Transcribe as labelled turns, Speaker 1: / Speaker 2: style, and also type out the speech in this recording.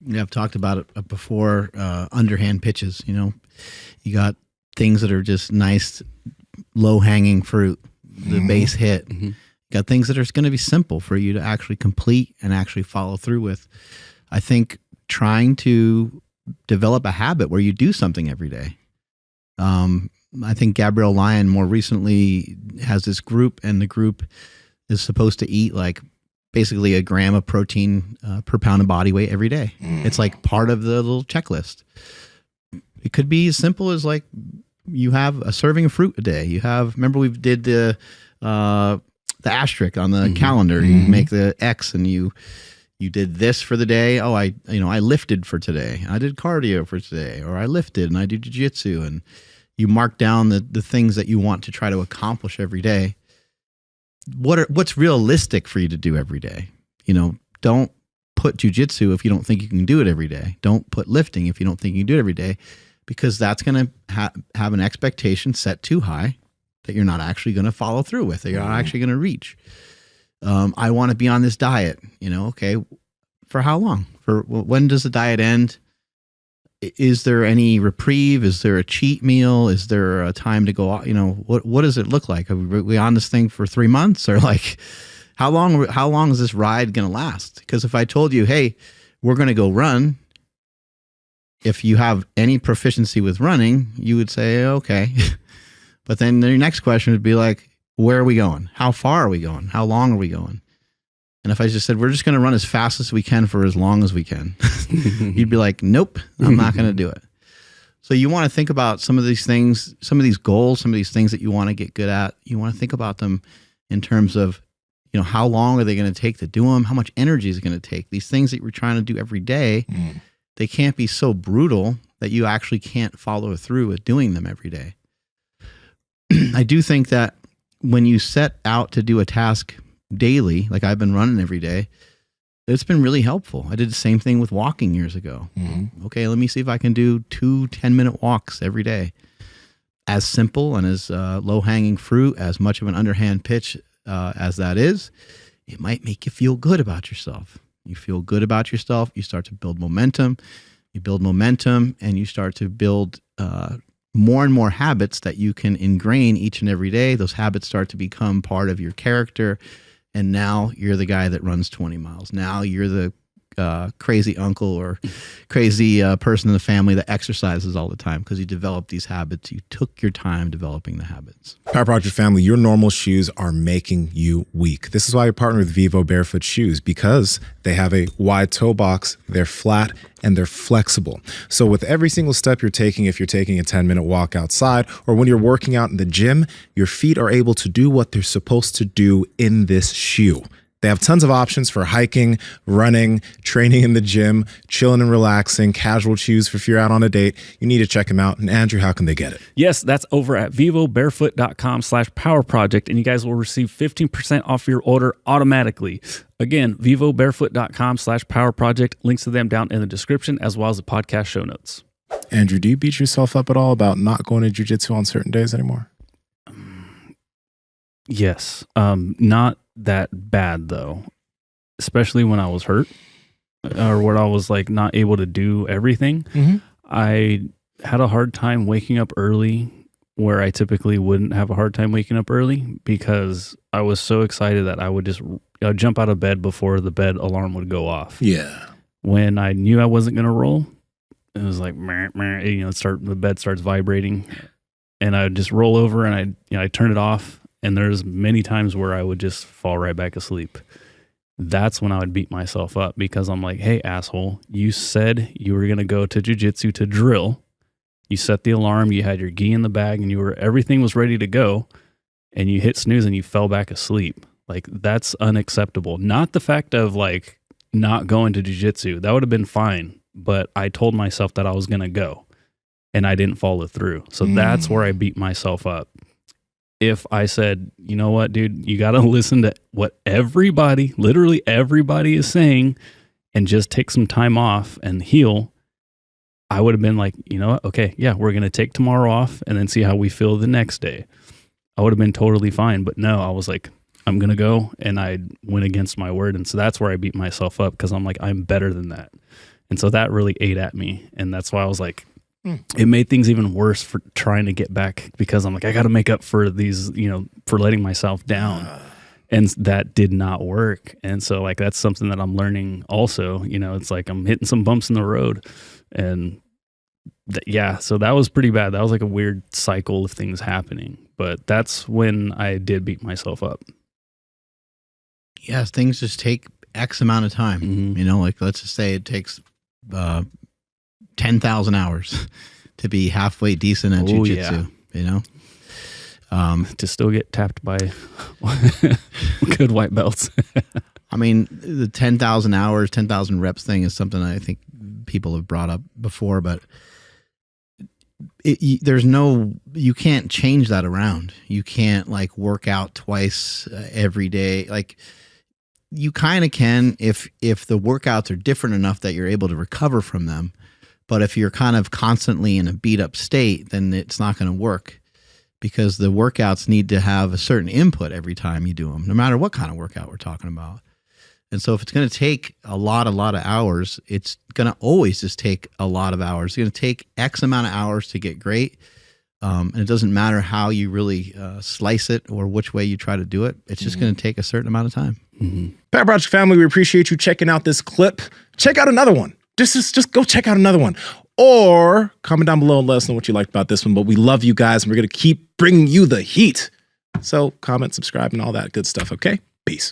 Speaker 1: Yeah, I've talked about it before. Underhand pitches. You got things that are just nice, low hanging fruit. The base hit. You got things that are going to be simple for you to actually complete and actually follow through with. I think trying to develop a habit where you do something every day. I think Gabrielle Lyon more recently has this group, and the group is supposed to eat like basically a gram of protein per pound of body weight every day. It's like part of the little checklist. It could be as simple as like you have a serving of fruit a day. Remember we did the asterisk on the calendar. You make the X and you did this for the day. Oh, I lifted for today. I did cardio for today, or I lifted and I do jiu-jitsu, and you mark down the things that you want to try to accomplish every day. What's realistic for you to do every day? Don't put jiu-jitsu if you don't think you can do it every day. Don't put lifting if you don't think you can do it every day, because that's going to have an expectation set too high that you're not actually going to follow through with, that you're not actually going to reach. I want to be on this diet, okay, for how long? For when does the diet end? Is there any reprieve? Is there a cheat meal? Is there a time to go out? What does it look like? Are we on this thing for 3 months, or like how long is this ride going to last? Because if I told you, hey, we're going to go run, if you have any proficiency with running, you would say, okay. But then the next question would be like, where are we going? How far are we going? How long are we going? And if I just said, we're just going to run as fast as we can for as long as we can, you'd be like, nope, I'm not going to do it. So you want to think about some of these things, some of these goals, some of these things that you want to get good at. You want to think about them in terms of, how long are they going to take to do them? How much energy is it going to take? These things that you're trying to do every day, they can't be so brutal that you actually can't follow through with doing them every day. I do think that when you set out to do a task daily, like I've been running every day, it's been really helpful. I did the same thing with walking years ago. Okay, let me see if I can do 2 10-minute walks every day. As simple and as low-hanging fruit, as much of an underhand pitch as that is, it might make you feel good about yourself. You feel good about yourself, you start to build momentum. You build momentum, and you start to build more and more habits that you can ingrain each and every day. Those habits start to become part of your character. And now you're the guy that runs 20 miles. Now you're the crazy uncle or crazy person in the family that exercises all the time because you developed these habits. You took your time developing the habits.
Speaker 2: Power Project family, your normal shoes are making you weak. This is why I partner with Vivo Barefoot shoes, because they have a wide toe box, they're flat, and they're flexible. So with every single step you're taking, if you're taking a 10-minute walk outside or when you're working out in the gym, your feet are able to do what they're supposed to do in this shoe. They have tons of options for hiking, running, training in the gym, chilling and relaxing, casual shoes for if you're out on a date. You need to check them out. And Andrew, how can they get it?
Speaker 3: Yes, that's over at vivobarefoot.com/powerproject, and you guys will receive 15% off your order automatically. Again, vivobarefoot.com/powerproject. Links to them down in the description as well as the podcast show notes.
Speaker 2: Andrew, do you beat yourself up at all about not going to jiu-jitsu on certain days anymore?
Speaker 3: Yes. Not that bad though, especially when I was hurt or when I was like not able to do everything. I had a hard time waking up early where I typically wouldn't have a hard time waking up early because I was so excited that I would just jump out of bed before the bed alarm would go off.
Speaker 2: Yeah.
Speaker 3: When I knew I wasn't going to roll, it was like, meh, meh, the bed starts vibrating and I would just roll over and I turn it off. And there's many times where I would just fall right back asleep. That's when I would beat myself up because I'm like, hey, asshole, you said you were going to go to jiu-jitsu to drill. You set the alarm, you had your gi in the bag, and everything was ready to go. And you hit snooze and you fell back asleep. Like, that's unacceptable. Not the fact of like not going to jiu-jitsu. That would have been fine. But I told myself that I was going to go and I didn't follow through. So that's where I beat myself up. If I said, you know what, dude, you got to listen to what literally everybody is saying and just take some time off and heal, I would have been like, you know what? Okay, yeah, we're going to take tomorrow off and then see how we feel the next day. I would have been totally fine. But no, I was like, I'm going to go. And I went against my word. And so that's where I beat myself up because I'm like, I'm better than that. And so that really ate at me. And that's why I was like, it made things even worse for trying to get back, because I'm like, I got to make up for these, for letting myself down. And that did not work. And so like, that's something that I'm learning also, it's like I'm hitting some bumps in the road. And so that was pretty bad. That was like a weird cycle of things happening. But that's when I did beat myself up.
Speaker 1: Yes, things just take X amount of time. Like let's just say it takes 10,000 hours to be halfway decent at jiu-jitsu,
Speaker 3: to still get tapped by good white belts.
Speaker 1: I mean, the 10,000 hours, 10,000 reps thing is something I think people have brought up before, but you can't change that around. You can't like work out twice every day. Like you kind of can if the workouts are different enough that you're able to recover from them. But if you're kind of constantly in a beat up state, then it's not going to work, because the workouts need to have a certain input every time you do them, no matter what kind of workout we're talking about. And so if it's going to take a lot of hours, it's going to always just take a lot of hours. It's going to take X amount of hours to get great. And it doesn't matter how you really slice it or which way you try to do it. It's just going to take a certain amount of time.
Speaker 2: Power Project family, we appreciate you checking out this clip. Check out another one. Just go check out another one. Or comment down below and let us know what you liked about this one. But we love you guys, and we're going to keep bringing you the heat. So comment, subscribe, and all that good stuff, okay? Peace.